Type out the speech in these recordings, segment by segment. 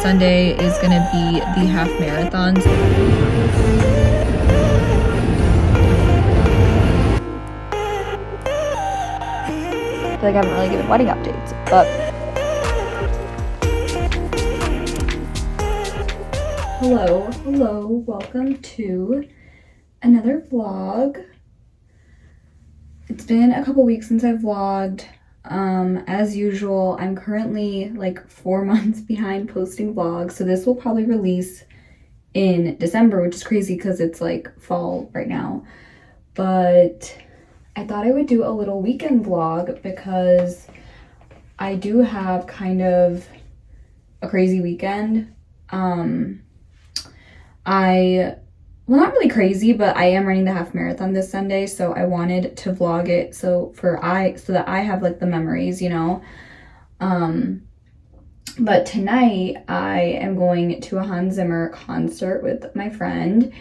Sunday is gonna be the half marathon. I feel like I haven't really given wedding updates, but hello, welcome to another vlog. It's been a couple weeks since I've vlogged. As usual, I'm currently like 4 months behind posting vlogs, so this will probably release in December, which is crazy because it's like fall right now. But I thought I would do a little weekend vlog because I do have kind of a crazy weekend. Well, not really crazy, but I am running the half marathon this Sunday, so I wanted to vlog it so that I have like the memories, you know. But tonight I am going to a Hans Zimmer concert with my friend,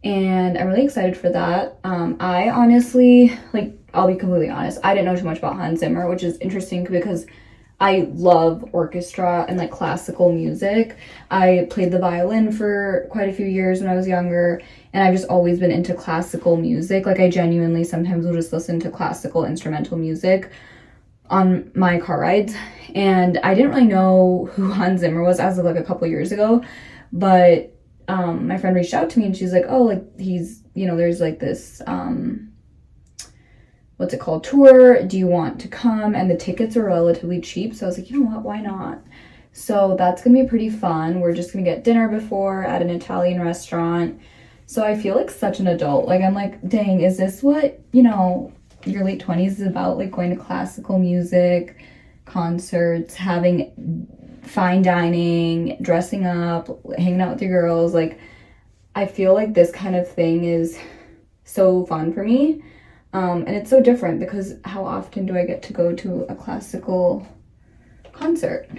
and I'm really excited for that. I honestly, like, I'll be completely honest, I didn't know too much about Hans Zimmer, which is interesting because I love orchestra and like classical music. I played the violin for quite a few years when I was younger, and I've just always been into classical music. Like, I genuinely sometimes will just listen to classical instrumental music on my car rides. And I didn't really know who Hans Zimmer was as of like a couple years ago, but my friend reached out to me and she's like, oh, like, he's, you know, there's like this what's it called, tour, do you want to come? And the tickets are relatively cheap, so I was like, you know what, why not? So that's gonna be pretty fun. We're just gonna get dinner before at an Italian restaurant. So I feel like such an adult. Like, I'm like, dang, is this what, you know, your late 20s is about? Like, going to classical music, concerts, having fine dining, dressing up, hanging out with your girls. Like, I feel like this kind of thing is so fun for me. And it's so different because how often do I get to go to a classical concert?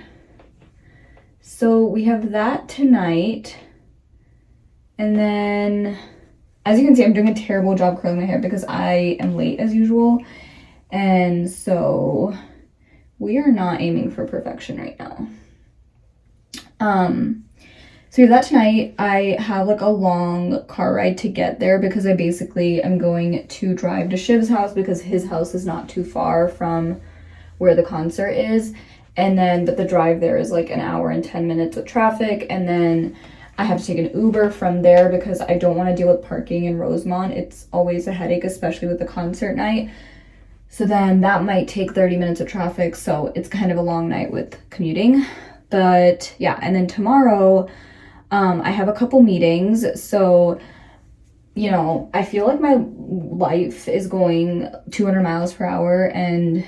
So we have that tonight. And then, as you can see, I'm doing a terrible job curling my hair because I am late as usual. And so we are not aiming for perfection right now. So we have that tonight. I have like a long car ride to get there because I basically am going to drive to Shiv's house because his house is not too far from where the concert is. And then, but the drive there is like an hour and 10 minutes with traffic. And then I have to take an Uber from there because I don't want to deal with parking in Rosemont. It's always a headache, especially with the concert night. So then that might take 30 minutes of traffic. So it's kind of a long night with commuting. But yeah, and then tomorrow, I have a couple meetings, so, you know, I feel like my life is going 200 miles per hour and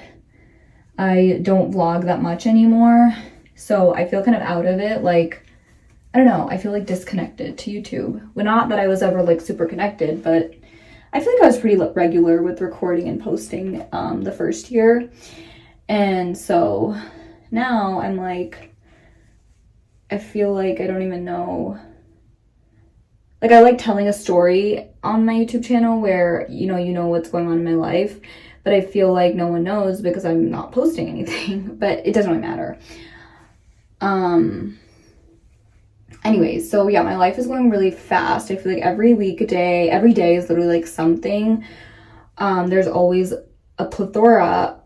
I don't vlog that much anymore, so I feel kind of out of it. Like, I don't know, I feel like disconnected to YouTube. Well, not that I was ever like super connected, but I feel like I was pretty regular with recording and posting the first year, and so now I'm like, I feel like I don't even know. Like, I like telling a story on my YouTube channel where, you know what's going on in my life, but I feel like no one knows because I'm not posting anything, but it doesn't really matter. Anyways, so yeah, my life is going really fast. I feel like every day is literally like something. There's always a plethora.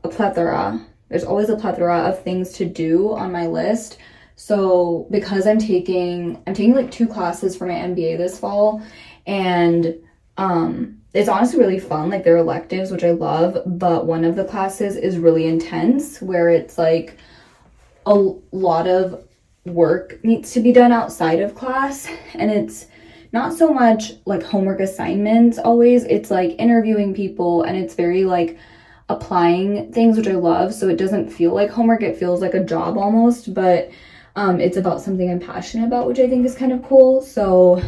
There's always a plethora of things to do on my list. So because I'm taking like 2 classes for my MBA this fall, and it's honestly really fun. Like, they're electives, which I love, but one of the classes is really intense where it's like a lot of work needs to be done outside of class, and it's not so much like homework assignments always, it's like interviewing people, and it's very like applying things, which I love. So it doesn't feel like homework, it feels like a job almost, but it's about something I'm passionate about, which I think is kind of cool. So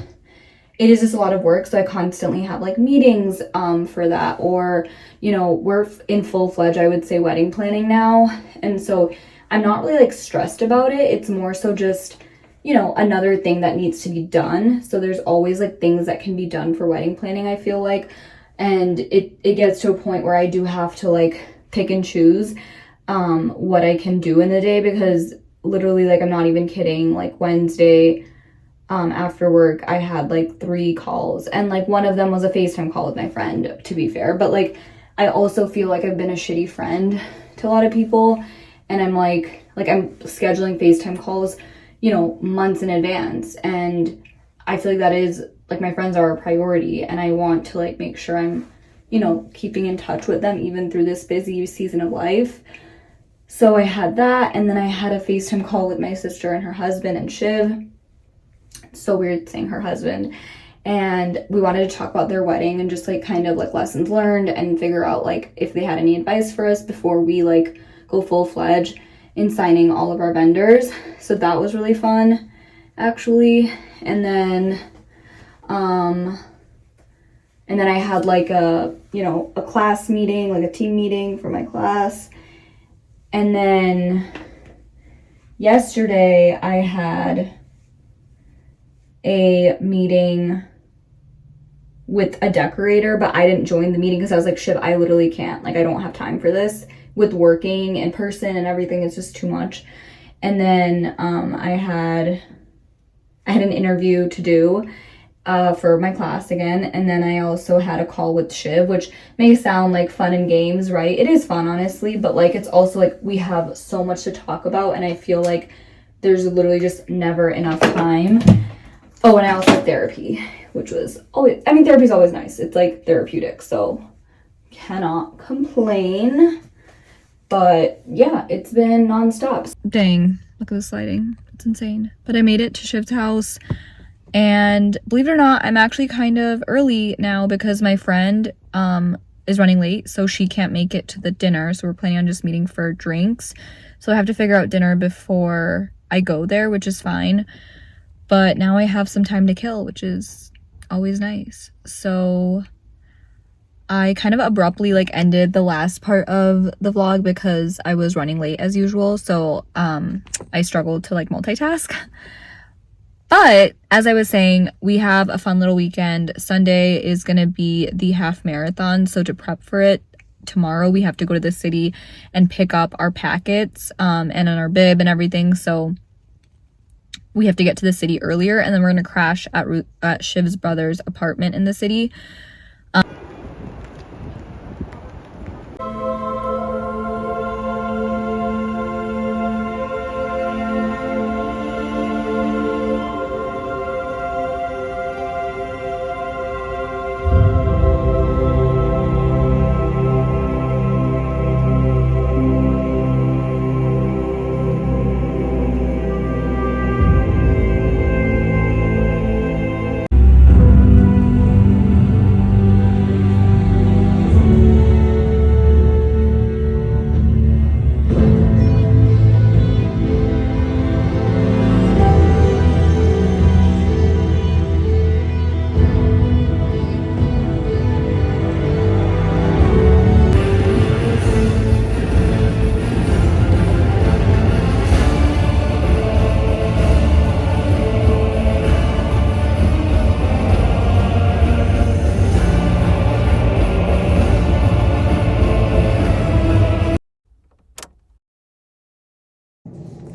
it is just a lot of work. So I constantly have like meetings for that, or, you know, we're in full-fledged, I would say, wedding planning now. And so I'm not really like stressed about it. It's more so just, you know, another thing that needs to be done. So there's always like things that can be done for wedding planning, I feel like. And it gets to a point where I do have to like pick and choose what I can do in the day, because literally, like, I'm not even kidding, like, Wednesday, after work, I had like 3 calls, and like one of them was a FaceTime call with my friend, to be fair. But like, I also feel like I've been a shitty friend to a lot of people, and I'm like I'm scheduling FaceTime calls, you know, months in advance, and I feel like that is, like, my friends are a priority, and I want to like make sure I'm, you know, keeping in touch with them even through this busy season of life. So I had that, and then I had a FaceTime call with my sister and her husband and Shiv. So weird saying her husband, and we wanted to talk about their wedding and just like kind of like lessons learned and figure out like if they had any advice for us before we like go full-fledged in signing all of our vendors. So that was really fun, actually. And then I had like a, you know, a class meeting, like a team meeting for my class. And then yesterday I had a meeting with a decorator, but I didn't join the meeting because I was like, shit, I literally can't. Like, I don't have time for this. With working in person and everything, it's just too much. And then I had an interview to do for my class again. And then I also had a call with Shiv, which may sound like fun and games, right? It is fun, honestly, but like it's also like we have so much to talk about, and I feel like there's literally just never enough time. Oh, and I also had therapy, which was always, I mean, therapy's always nice. It's like therapeutic, so cannot complain. But yeah, it's been nonstop. Dang, look at the sliding. It's insane. But I made it to Shiv's house, and believe it or not, I'm actually kind of early now because my friend is running late, so she can't make it to the dinner. So we're planning on just meeting for drinks. So I have to figure out dinner before I go there, which is fine. But now I have some time to kill, which is always nice. So I kind of abruptly like ended the last part of the vlog because I was running late as usual. So I struggled to like multitask. But as I was saying, we have a fun little weekend. Sunday is going to be the half marathon. So to prep for it, tomorrow we have to go to the city and pick up our packets and on our bib and everything. So we have to get to the city earlier, and then we're going to crash at Shiv's brother's apartment in the city.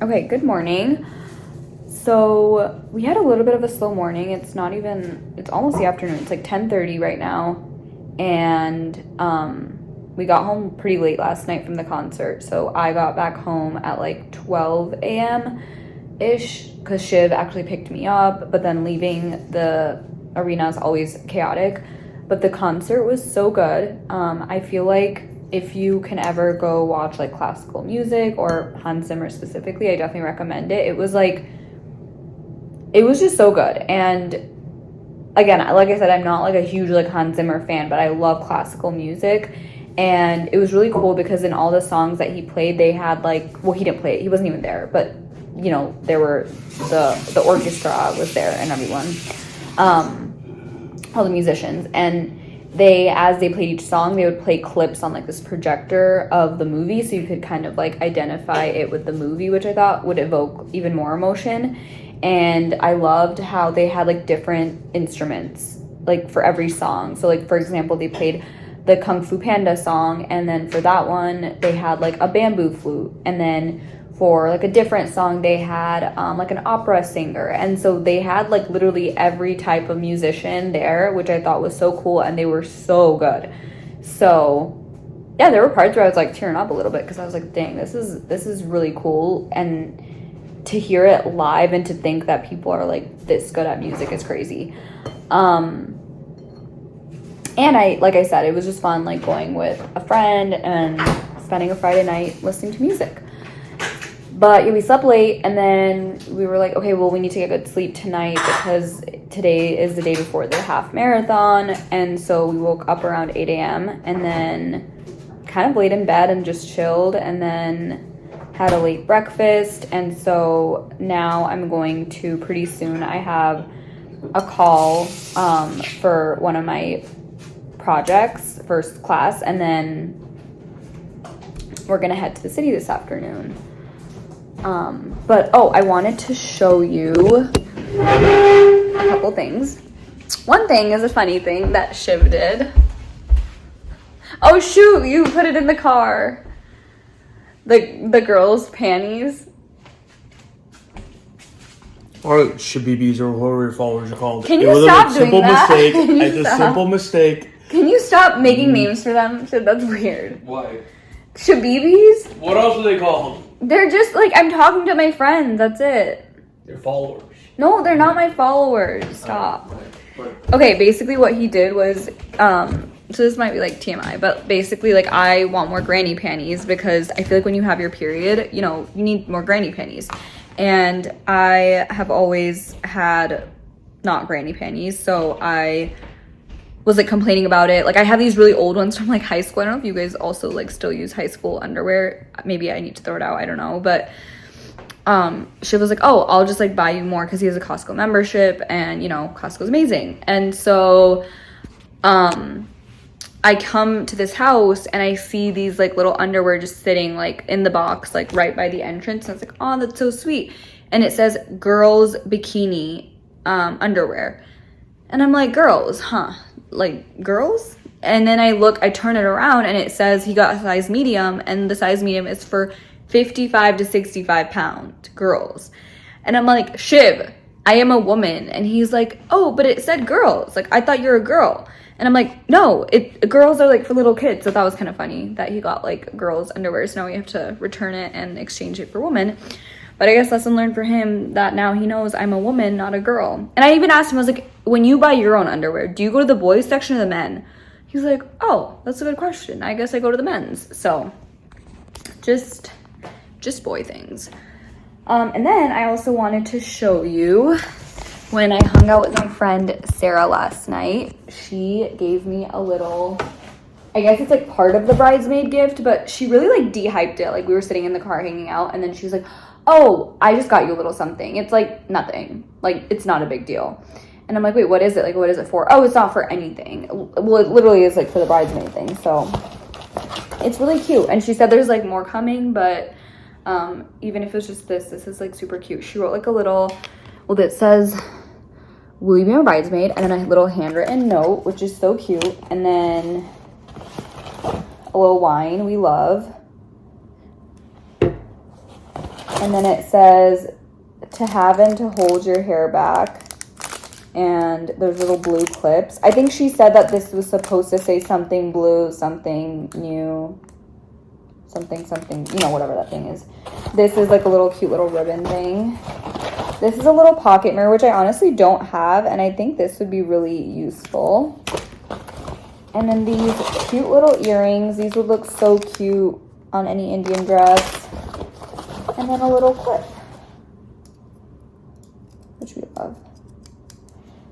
Okay, good morning. So we had a little bit of a slow morning. It's almost the afternoon. It's like 10:30 right now. And we got home pretty late last night from the concert. So I got back home at like 12 a.m.-ish because Shiv actually picked me up. But then leaving the arena is always chaotic. But the concert was so good. I feel like if you can ever go watch like classical music or Hans Zimmer specifically, I definitely recommend it. It was just so good. And again, like I said, I'm not like a huge like Hans Zimmer fan, but I love classical music. And it was really cool because in all the songs that he played, they had like, well, he didn't play it, he wasn't even there, but you know, there were the orchestra was there and everyone, all the musicians, and as they played each song, they would play clips on like this projector of the movie, so you could kind of like identify it with the movie, which I thought would evoke even more emotion. And I loved how they had like different instruments like for every song. So like, for example, they played the Kung Fu Panda song, and then for that one they had like a bamboo flute, and then for like a different song they had like an opera singer, and so they had like literally every type of musician there, which I thought was so cool, and they were so good. So yeah, there were parts where I was like tearing up a little bit because I was like, dang, this is really cool, and to hear it live and to think that people are like this good at music is crazy. And like I said, it was just fun, like going with a friend and spending a Friday night listening to music. But yeah, we slept late, and then we were like, okay, well, we need to get good sleep tonight because today is the day before the half marathon. And so we woke up around 8 a.m. and then kind of laid in bed and just chilled, and then had a late breakfast. And so now I'm going to, pretty soon, I have a call for one of my projects, first class, and then we're gonna head to the city this afternoon. But I wanted to show you a couple things. One thing is a funny thing that Shiv did. Oh shoot, you put it in the car. The girls' panties. Or Shabibis, or whatever your followers are called. Can you stop doing that? It's a simple mistake. Can you stop making names for them? Shit, that's weird. Why? Shabibis? What else are they called? They're just like, I'm talking to my friends, that's it. Your followers. No, they're not my followers. Stop. Okay, basically what he did was, so this might be like TMI, but basically like I want more granny panties because I feel like when you have your period, you know, you need more granny panties. And I have always had not granny panties, so I was like complaining about it. Like I have these really old ones from like high school. I don't know if you guys also like still use high school underwear. Maybe I need to throw it out, I don't know. But she was like, oh, I'll just like buy you more because he has a Costco membership, and you know, Costco's amazing. And so I come to this house and I see these like little underwear just sitting like in the box, like right by the entrance. And I was like, oh, that's so sweet. And it says girls bikini underwear. And I'm like, girls, huh? Like girls? And then I turn it around and it says he got a size medium, and the size medium is for 55 to 65 pound girls. And I'm like, Shiv, I am a woman. And he's like, oh, but it said girls. Like, I thought you're a girl. And I'm like, no, girls are like for little kids. So that was kind of funny that he got like girls underwear. So now we have to return it and exchange it for women. But I guess lesson learned for him that now he knows I'm a woman, not a girl. And I even asked him, I was like, when you buy your own underwear, do you go to the boys section or the men? He's like, oh, that's a good question. I guess I go to the men's. So just boy things. And then I also wanted to show you when I hung out with my friend Sarah last night. She gave me a little, I guess it's like part of the bridesmaid gift, but she really like de-hyped it. Like we were sitting in the car hanging out, and then she was like, oh, I just got you a little something. It's like nothing. Like it's not a big deal. And I'm like, wait, what is it? Like, what is it for? Oh, it's not for anything. Well, it literally is like for the bridesmaid thing. So it's really cute. And she said there's like more coming, but even if it's just this is like super cute. She wrote like a little, well, that says, will you be my bridesmaid? And then a little handwritten note, which is so cute. And then a little wine we love. And then it says to have and to hold your hair back. And there's little blue clips. I think she said that this was supposed to say something blue, something new, something, you know, whatever that thing is. This is like a little cute little ribbon thing. This is a little pocket mirror, which I honestly don't have, and I think this would be really useful. And then these cute little earrings. These would look so cute on any Indian dress. And then a little clip, which we love.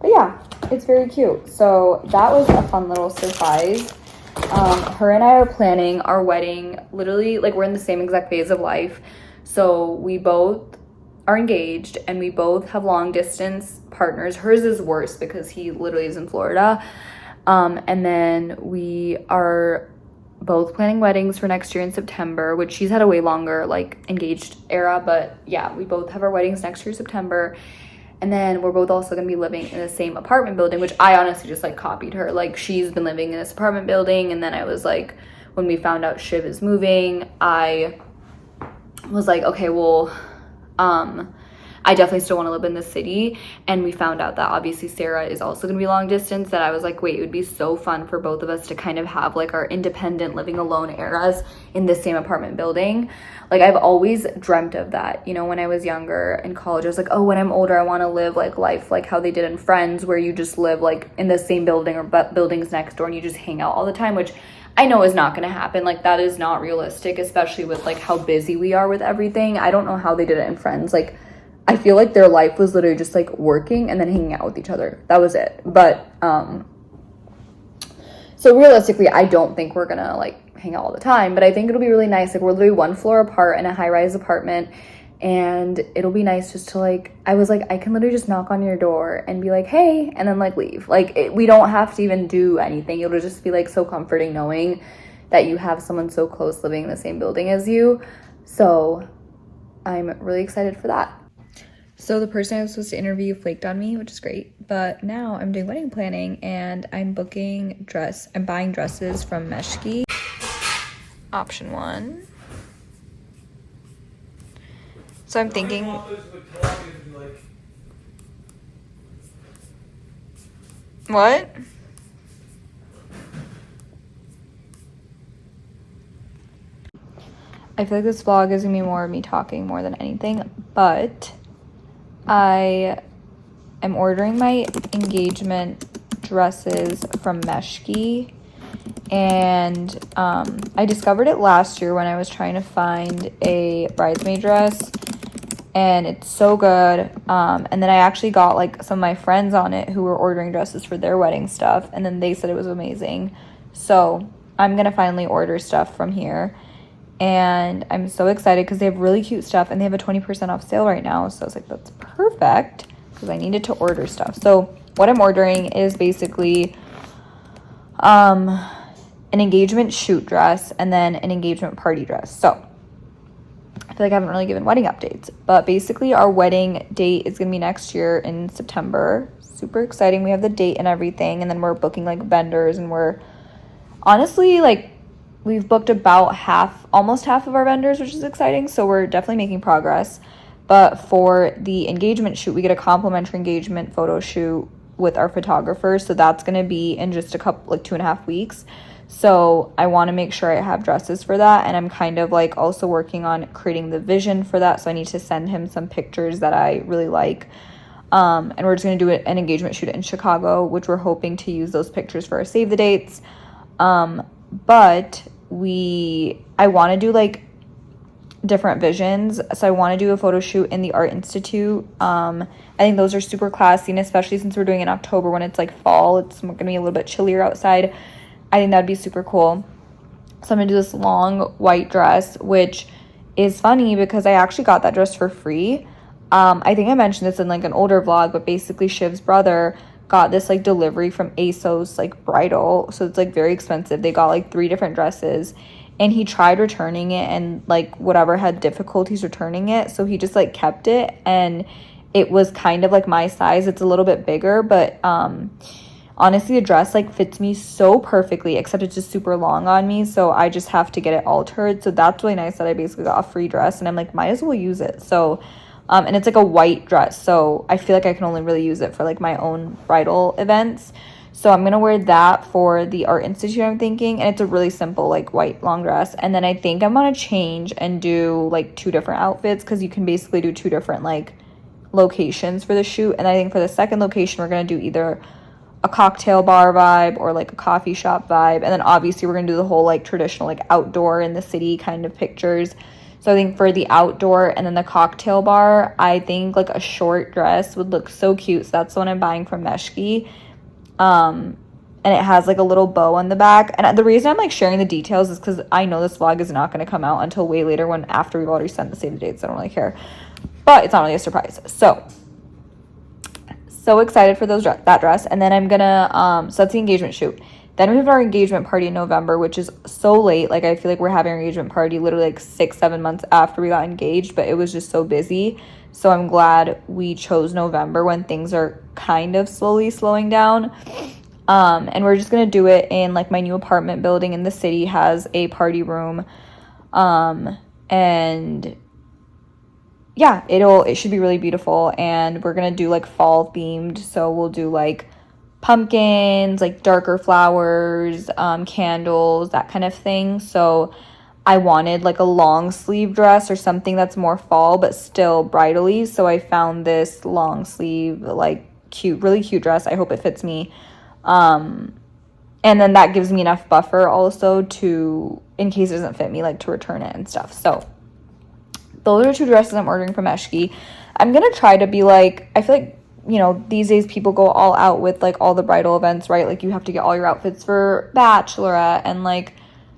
But yeah, it's very cute. So that was a fun little surprise. Her and I are planning our wedding, literally, like we're in the same exact phase of life. So we both are engaged and we both have long distance partners. Hers is worse because he literally is in Florida. And then we are both planning weddings for next year in September, which she's had a way longer like engaged era. But yeah, we both have our weddings next year, September. And then we're both also going to be living in the same apartment building, which I honestly just like copied her. Like she's been living in this apartment building. And then I was like, when we found out Shiv is moving, I was like, okay, well, I definitely still want to live in the city. And we found out that obviously Sarah is also going to be long distance, that I was like, wait, it would be so fun for both of us to kind of have like our independent living alone eras in the same apartment building. Like I've always dreamt of that, you know, when I was younger in college. I was like, oh, when I'm older, I want to live like life like how they did in Friends, where you just live like in the same building or buildings next door and you just hang out all the time, which I know is not going to happen. Like that is not realistic, especially with like how busy we are with everything. I don't know how they did it in Friends. Like I feel like their life was literally just like working and then hanging out with each other. That was it. But so realistically, I don't think we're gonna like hang out all the time, but I think it'll be really nice. Like we're literally 1 floor apart in a high-rise apartment, and it'll be nice just to like, I was like, I can literally just knock on your door and be like, hey, and then like leave. Like we don't have to even do anything. It'll just be like so comforting knowing that you have someone so close living in the same building as you. So I'm really excited for that. So the person I was supposed to interview flaked on me, which is great. But now I'm doing wedding planning and I'm buying dresses from Meshki. Option 1. So I'm thinking, what? I feel like this vlog is gonna be more of me talking more than anything, but I am ordering my engagement dresses from Meshki, and I discovered it last year when I was trying to find a bridesmaid dress, and it's so good. And then I actually got like some of my friends on it who were ordering dresses for their wedding stuff, and then they said it was amazing. So I'm gonna finally order stuff from here. And I'm so excited because they have really cute stuff and they have a 20% off sale right now. So I was like, that's perfect, because I needed to order stuff. So what I'm ordering is basically an engagement shoot dress and then an engagement party dress. So I feel like I haven't really given wedding updates, but basically our wedding date is going to be next year in September. Super exciting. We have the date and everything, and then we're booking like vendors, and we're honestly like, we've booked about almost half of our vendors, which is exciting. So we're definitely making progress. But for the engagement shoot, we get a complimentary engagement photo shoot with our photographer. So that's going to be in just a couple, like 2.5 weeks. So I want to make sure I have dresses for that. And I'm kind of like also working on creating the vision for that. So I need to send him some pictures that I really like. And we're just going to do an engagement shoot in Chicago, which we're hoping to use those pictures for our save the dates. But I want to do like different visions. So I want to do a photo shoot in the Art Institute. I think those are super classy, and especially since we're doing it in October when it's like fall, it's going to be a little bit chillier outside. I think that'd be super cool. So I'm going to do this long white dress, which is funny because I actually got that dress for free. I think I mentioned this in like an older vlog, but basically Shiv's brother got this like delivery from ASOS like bridal, so it's like very expensive. They got like 3 different dresses, and he tried returning it and like whatever had difficulties returning it, so he just like kept it, and it was kind of like my size. It's a little bit bigger, but honestly the dress like fits me so perfectly, except it's just super long on me, so I just have to get it altered. So that's really nice that I basically got a free dress, and I'm like, might as well use it. So and it's like a white dress, so I feel like I can only really use it for like my own bridal events. So I'm gonna wear that for the Art Institute, I'm thinking, and it's a really simple like white long dress. And then I think I'm gonna change and do like 2 different outfits, because you can basically do 2 different like locations for the shoot. And I think for the second location we're gonna do either a cocktail bar vibe or like a coffee shop vibe, and then obviously we're gonna do the whole like traditional like outdoor in the city kind of pictures. So I think for the outdoor and then the cocktail bar, I think like a short dress would look so cute. So that's the one I'm buying from Meshki. And it has like a little bow on the back. And the reason I'm like sharing the details is because I know this vlog is not going to come out until way later, when after we've already sent the save the dates. I don't really care, but it's not really a surprise. So excited for that dress. And then I'm gonna so that's the engagement shoot. Then we have our engagement party in November, which is so late. Like I feel like we're having our engagement party literally like 6-7 months after we got engaged, but it was just so busy. So I'm glad we chose November when things are kind of slowly slowing down. And we're just gonna do it in like my new apartment building in the city has a party room. And yeah, it should be really beautiful. And we're gonna do like fall themed, so we'll do like pumpkins, like darker flowers, candles, that kind of thing. So I wanted like a long sleeve dress or something that's more fall but still bridally. So I found this long sleeve, like cute, really cute dress. I hope it fits me. And then that gives me enough buffer also to, in case it doesn't fit me, like to return it and stuff. So those are two dresses I'm ordering from Eshki. I'm gonna try to be like, I feel like, you know, these days people go all out with like all the bridal events, right? Like you have to get all your outfits for bachelorette and like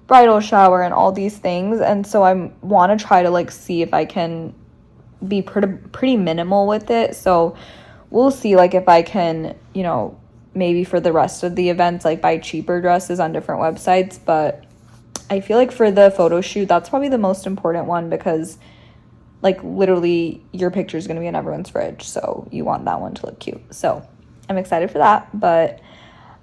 bridal shower and all these things. And so I want to try to like see if I can be pretty minimal with it. So we'll see like if I can, you know, maybe for the rest of the events like buy cheaper dresses on different websites. But I feel like for the photo shoot, that's probably the most important one, because like literally your picture is going to be in everyone's fridge, so you want that one to look cute. So I'm excited for that. But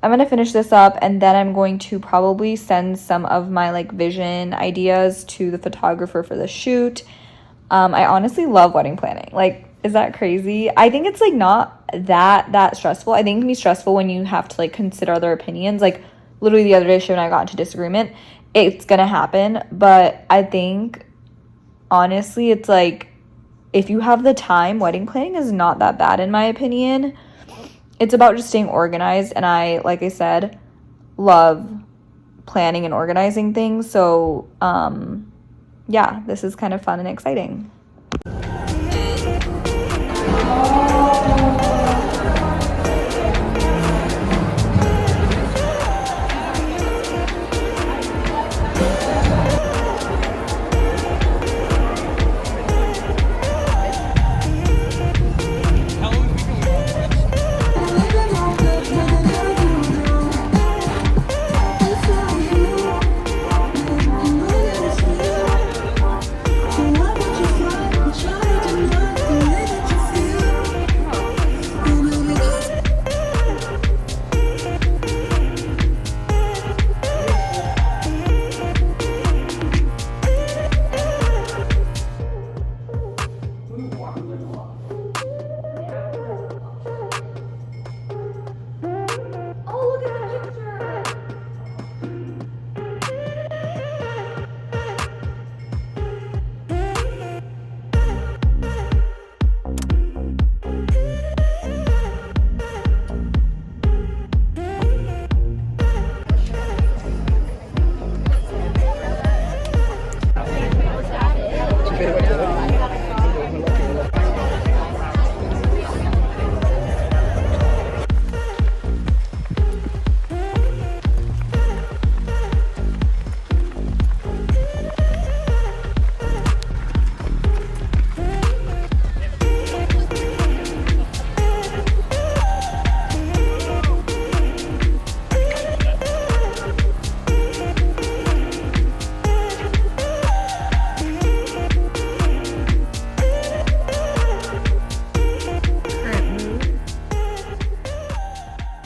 I'm going to finish this up, and then I'm going to probably send some of my like vision ideas to the photographer for the shoot. I honestly love wedding planning. Like, is that crazy? I think it's like not that stressful. I think it can be stressful when you have to like consider other opinions. Like literally the other day, Shiv and I got into disagreement. It's gonna happen, but I think honestly it's like, if you have the time, wedding planning is not that bad in my opinion. It's about just staying organized, and I, like I said, love planning and organizing things. So yeah, this is kind of fun and exciting.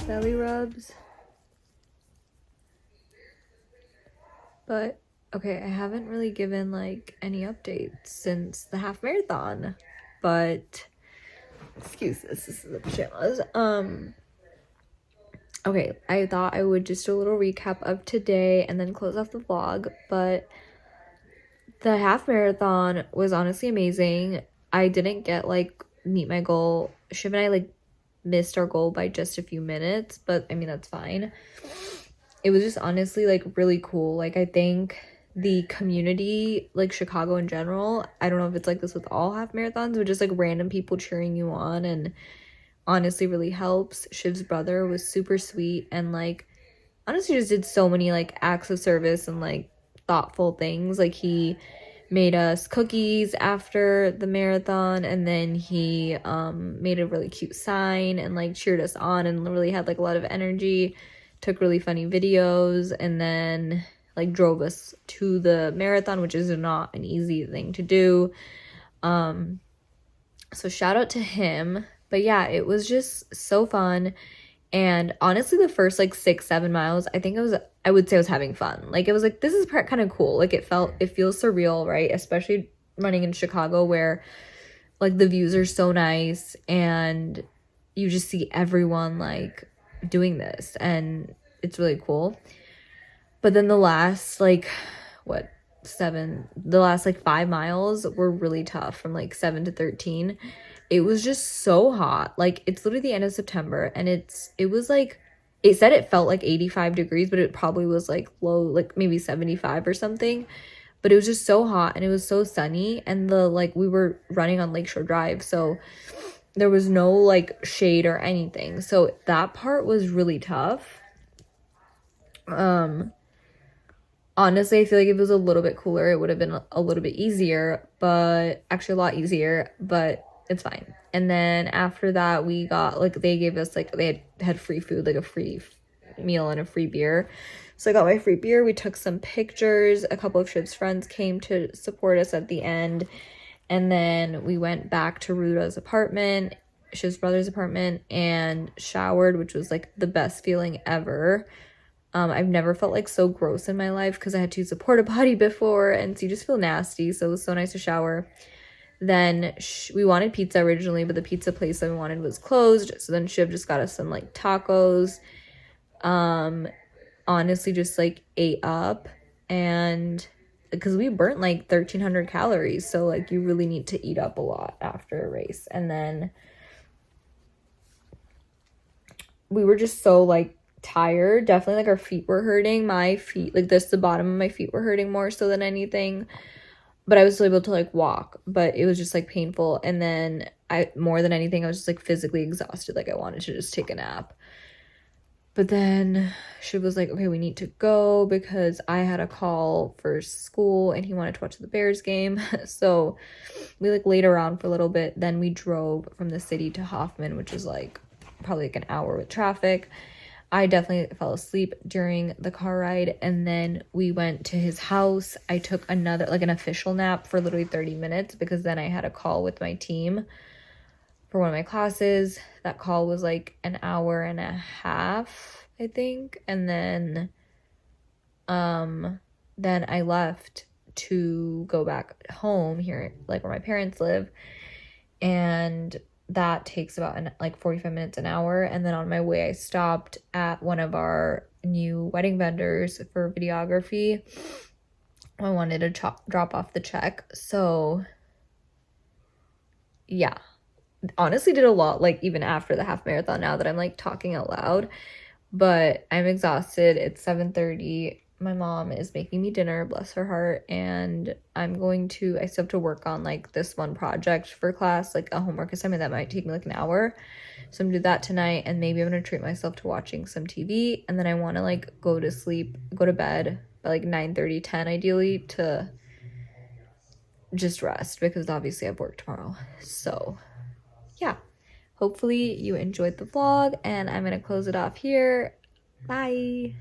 Belly rubs. But okay, I haven't really given like any updates since the half marathon, but excuse this is the pajamas. Okay, I thought I would just do a little recap of today and then close off the vlog. But the half marathon was honestly amazing. I didn't get like meet my goal. Shiv and I like missed our goal by just a few minutes, but I mean that's fine. It was just honestly like really cool. Like I think the community, like Chicago in general, I don't know if it's like this with all half marathons, but just like random people cheering you on, and honestly really helps. Shiv's brother was super sweet and like honestly just did so many like acts of service and like thoughtful things. Like he made us cookies after the marathon, and then he made a really cute sign and like cheered us on and really had like a lot of energy, took really funny videos, and then like drove us to the marathon, which is not an easy thing to do. So shout out to him. But yeah, it was just so fun. And honestly, the first like 6-7 miles, I would say I was having fun. Like it was like, this is kind of cool. Like it feels surreal, right? Especially running in Chicago, where like the views are so nice, and you just see everyone like doing this, and it's really cool. But then the last like what the last like 5 miles were really tough from like 7 to 13. It was just so hot. Like it's literally the end of September, and it was like it said it felt like 85 degrees, but it probably was like low, like maybe 75 or something. But it was just so hot, and it was so sunny, and the like we were running on Lakeshore Drive, so there was no like shade or anything. So that part was really tough. Honestly, I feel like if it was a little bit cooler, it would have been a little bit easier, but actually a lot easier, but it's fine. And then after that, we got like they gave us like they had free food, like a free meal and a free beer. So I got my free beer. We took some pictures. A couple of Shiv's friends came to support us at the end. And then we went back to Ruda's apartment, Shiv's brother's apartment, and showered, which was like the best feeling ever. I've never felt like so gross in my life because I had to use a porta potty before, and so you just feel nasty. So it was so nice to shower. Then we wanted pizza originally, but the pizza place that we wanted was closed. So then Shiv just got us some like tacos. Honestly, just like ate up, and because we burnt like 1,300 calories, so like you really need to eat up a lot after a race. And then we were just so like tired. Definitely like our feet were hurting. My feet, like this, the bottom of my feet were hurting more so than anything. But I was still able to like walk, but it was just like painful. And then more than anything, I was just like physically exhausted. Like I wanted to just take a nap. But then she was like, okay, we need to go because I had a call for school and he wanted to watch the Bears game. So we like laid around for a little bit. Then we drove from the city to Hoffman, which is like probably like an hour with traffic. I definitely fell asleep during the car ride, and then we went to his house. I took another, like an official nap for literally 30 minutes because then I had a call with my team for one of my classes. That call was like an hour and a half, I think. And then I left to go back home here, like where my parents live. And that takes about like 45 minutes, an hour. And then on my way, I stopped at one of our new wedding vendors for videography. I wanted to drop off the check. So yeah, honestly did a lot, like even after the half marathon, now that I'm like talking out loud. But I'm exhausted. It's 7:30. My mom is making me dinner, bless her heart, and I still have to work on like this one project for class, like a homework assignment that might take me like an hour. So I'm gonna do that tonight, and maybe I'm gonna treat myself to watching some TV, and then I want to like go to bed by like 9:30, 10 ideally, to just rest because obviously I have work tomorrow. So yeah, hopefully you enjoyed the vlog, and I'm gonna close it off here. Bye.